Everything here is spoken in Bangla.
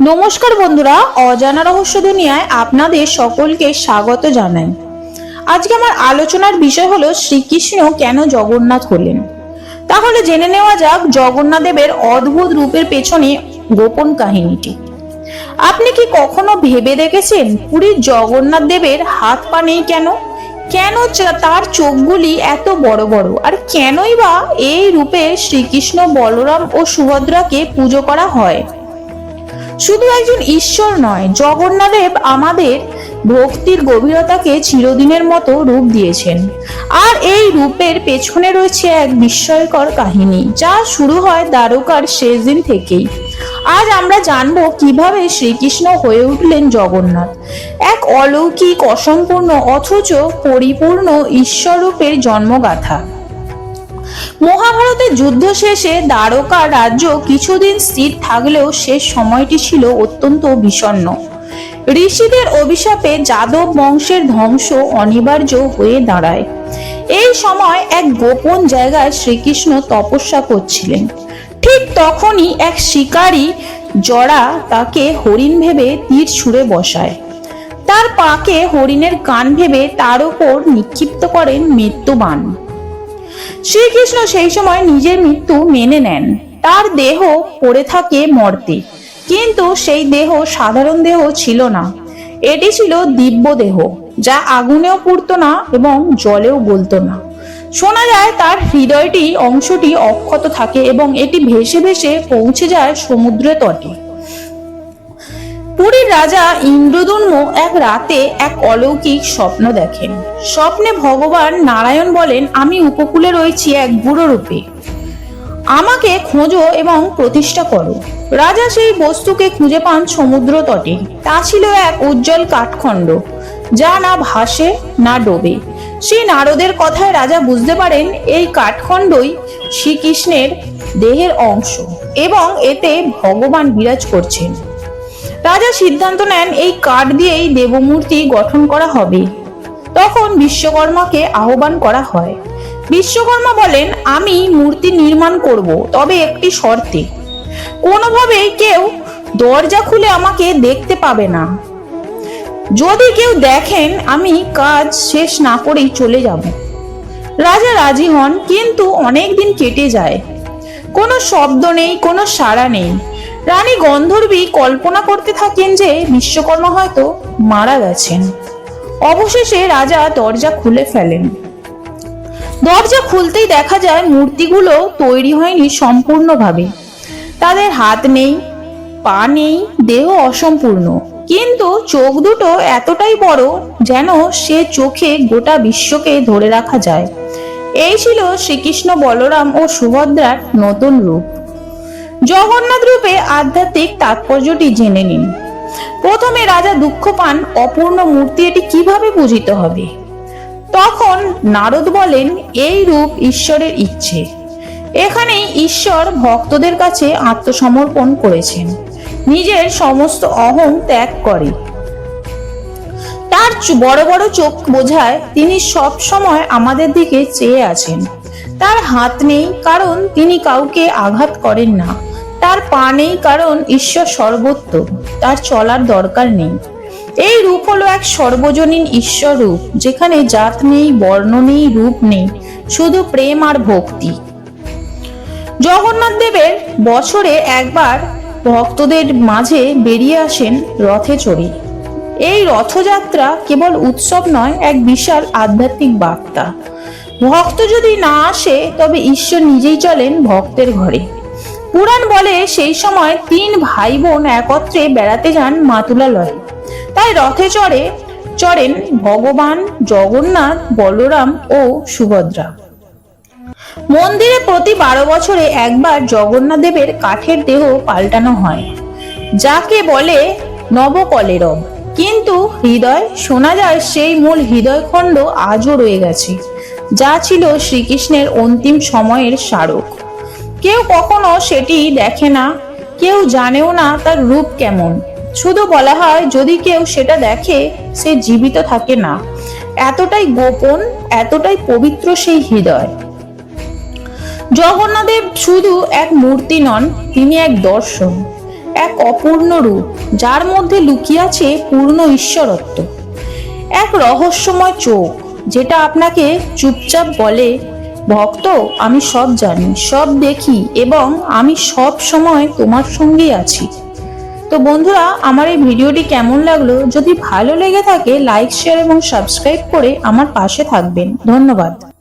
নমস্কার বন্ধুরা, অজানা রহস্য দুনিয়ায় আপনাদের সকলকে স্বাগত জানাই। আজকে আমার আলোচনার বিষয় হলো শ্রীকৃষ্ণ কেন জগন্নাথ হলেন। তাহলে জেনে নেওয়া যাক জগন্নাথ দেবের অদ্ভুত রূপের পেছনে গোপন কাহিনীটি। আপনি কি কখনো ভেবে দেখেছেন পুরীর জগন্নাথ দেবের হাত পা নেই কেন? কেন তার চোখগুলি এত বড় বড়, আর কেনই বা এই রূপে শ্রীকৃষ্ণ, বলরাম ও সুভদ্রাকে পুজো করা হয়? শুধু একজন ঈশ্বর নয়, জগন্নাথ দেব আমাদের ভক্তির গভীরতাকে চিরদিনের মতো রূপ দিয়েছেন। আর এই রূপের পেছনে রয়েছে এক বিস্ময়কর কাহিনী, যা শুরু হয় দ্বারকার শেষ দিন থেকেই। আজ আমরা জানবো কিভাবে শ্রীকৃষ্ণ হয়ে উঠলেন জগন্নাথ, এক অলৌকিক, অসম্পূর্ণ অথচ পরিপূর্ণ ঈশ্বর রূপের জন্মগাথা। মহাভারতের যুদ্ধ শেষে দ্বারকা রাজ্য কিছুদিন স্থির থাকলেও শেষ সময়টি ছিল অত্যন্ত বিষণ্ণ। ঋষিদের অভিশাপে যাদব বংশের ধ্বংস অনিবার্য হয়ে দাঁড়ায়। এই সময় এক গোপন জায়গায় শ্রীকৃষ্ণ তপস্যা করছিলেন। ঠিক তখনই এক শিকারী জড়া তাকে হরিণ ভেবে তীর ছুঁড়ে বসায়। তার পাকে হরিণের কান ভেবে তার উপর নিক্ষিপ্ত করেন মৃত্যুবাণ। শ্রীকৃষ্ণ সেই সময় নিজের মৃত্যু মেনে নেন। তার দেহ পড়ে থাকে মর্তে, কিন্তু সেই দেহ সাধারণ দেহ ছিল না। এটি ছিল দিব্য দেহ, যা আগুনেও পুড়ত না এবং জলেও গলতো না। শোনা যায় তার হৃদয়টি অংশটি অক্ষত থাকে এবং এটি ভেসে ভেসে পৌঁছে যায় সমুদ্রের তটে। পুরীর রাজা ইন্দ্রদুম্ন এক রাতে এক অলৌকিক স্বপ্ন দেখেন। স্বপ্নে ভগবান নারায়ণ বলেন, আমি উপকূলে রয়েছি এক বুড়ো রূপে, আমাকে খোঁজো এবং প্রতিষ্ঠা করো। রাজা সেই বস্তুকে খুঁজে পান সমুদ্র তটে। তা ছিল এক উজ্জ্বল কাঠখণ্ড, যা না ভাসে না ডোবে। সেই নারদের কথায় রাজা বুঝতে পারেন এই কাঠখণ্ডই শ্রীকৃষ্ণের দেহের অংশ এবং এতে ভগবান বিরাজ করছেন। রাজা সিদ্ধান্ত নেন এই কাঠ দিয়েই দেবমূর্তি গঠন করা হবে। তখন বিশ্বকর্মাকে আহ্বান করা হয়। বিশ্বকর্মা বলেন, আমি মূর্তি নির্মাণ করব, তবে একটি শর্তে। কোনোভাবেই কেউ দরজা খুলে আমাকে দেখতে পাবে না। যদি কেউ দেখেন, আমি কাজ শেষ না করেই চলে যাব। রাজা রাজি হন, কিন্তু অনেক দিন কেটে যায়। কোনো শব্দ নেই, কোনো সাড়া নেই। রানী গন্ধর্বী কল্পনা করতে থাকেন যে বিশ্বকর্মা হয়তো মারা গেছেন। অবশেষে রাজা দরজা খুলে ফেলেন। দরজা খুলতেই দেখা যায় মূর্তিগুলো তৈরি হয়নি সম্পূর্ণভাবে। তাদের হাত নেই, পা নেই, দেহ অসম্পূর্ণ, কিন্তু চোখ দুটো এতটাই বড় যেন সে চোখে গোটা বিশ্বকে ধরে রাখা যায়। এই ছিল শ্রীকৃষ্ণ, বলরাম ও সুভদ্রার নতুন রূপ। জগন্নাথ রূপে আধ্যাত্মিক তাৎপর্যটি জেনে নিন। প্রথমে রাজা দুঃখ পান, অপূর্ণ মূর্তি, এটি কিভাবে পূজিত হবে? তখন নারদ বলেন, এই রূপ ঈশ্বরের ইচ্ছে। এখানেই ঈশ্বর ভক্তদের কাছে আত্মসমর্পণ করেছেন, নিজের সমস্ত অহং ত্যাগ করে। তার বড় বড় চোখ বোঝায় তিনি সব সময় আমাদের দিকে চেয়ে আছেন। তার হাত নেই, কারণ তিনি কাউকে আঘাত করেন না। তার পা নেই, কারণ ঈশ্বর সর্বত্র, তার চলার দরকার নেই। এই রূপ হলো এক সর্বজনীন ঈশ্বর রূপ, যেখানে জাত নেই, বর্ণ নেই, রূপ নেই, শুধু প্রেম আর ভক্তি। জগন্নাথ দেবের বছরে একবার ভক্তদের মাঝে বেরিয়ে আসেন রথে চড়ে। এই রথযাত্রা কেবল উৎসব নয়, এক বিশাল আধ্যাত্মিক বার্তা। ভক্ত যদি না আসে, তবে ঈশ্বর নিজেই চলেন ভক্তের ঘরে। পুরাণ বলে সেই সময় 3 ভাই বোন একত্রে বেড়াতে যান মাতুলালয়ে। তাই রথে চড়েন ভগবান জগন্নাথ, বলরাম ও সুভদ্রা। মন্দিরে প্রতি 12 বছরে একবার জগন্নাথ দেবের কাঠের দেহ পাল্টানো হয়, যাকে বলে নবকলেরব। কিন্তু হৃদয়, শোনা যায় সেই মূল হৃদয়খণ্ড আজও রয়ে গেছে, যা ছিল শ্রীকৃষ্ণের অন্তিম সময়ের স্মারক। কেউ কখনো সেটি দেখে না, কেউ জানেও না তার রূপ কেমন। শুধু বলা হয়, যদি কেউ সেটা দেখে, সে জীবিত থাকে না। এতটাই গোপন, এতটাই পবিত্র সেই হৃদয়। জগন্নাথ দেব শুধু এক মূর্তি নন, তিনি এক দর্শন। এক অপূর্ণ রূপ, যার মধ্যে লুকিয়ে আছে পূর্ণ ঈশ্বরত্ব। এক রহস্যময় চোখ, যেটা আপনাকে চুপচাপ বলে, ভক্ত, আমি সব জানি, সব দেখি, এবং আমি সব সময় তোমার সঙ্গেই আছি। তো বন্ধুরা, আমার এই ভিডিওটি কেমন লাগলো? যদি ভালো লেগে থাকে লাইক, শেয়ার এবং সাবস্ক্রাইব করে আমার পাশে থাকবেন। ধন্যবাদ।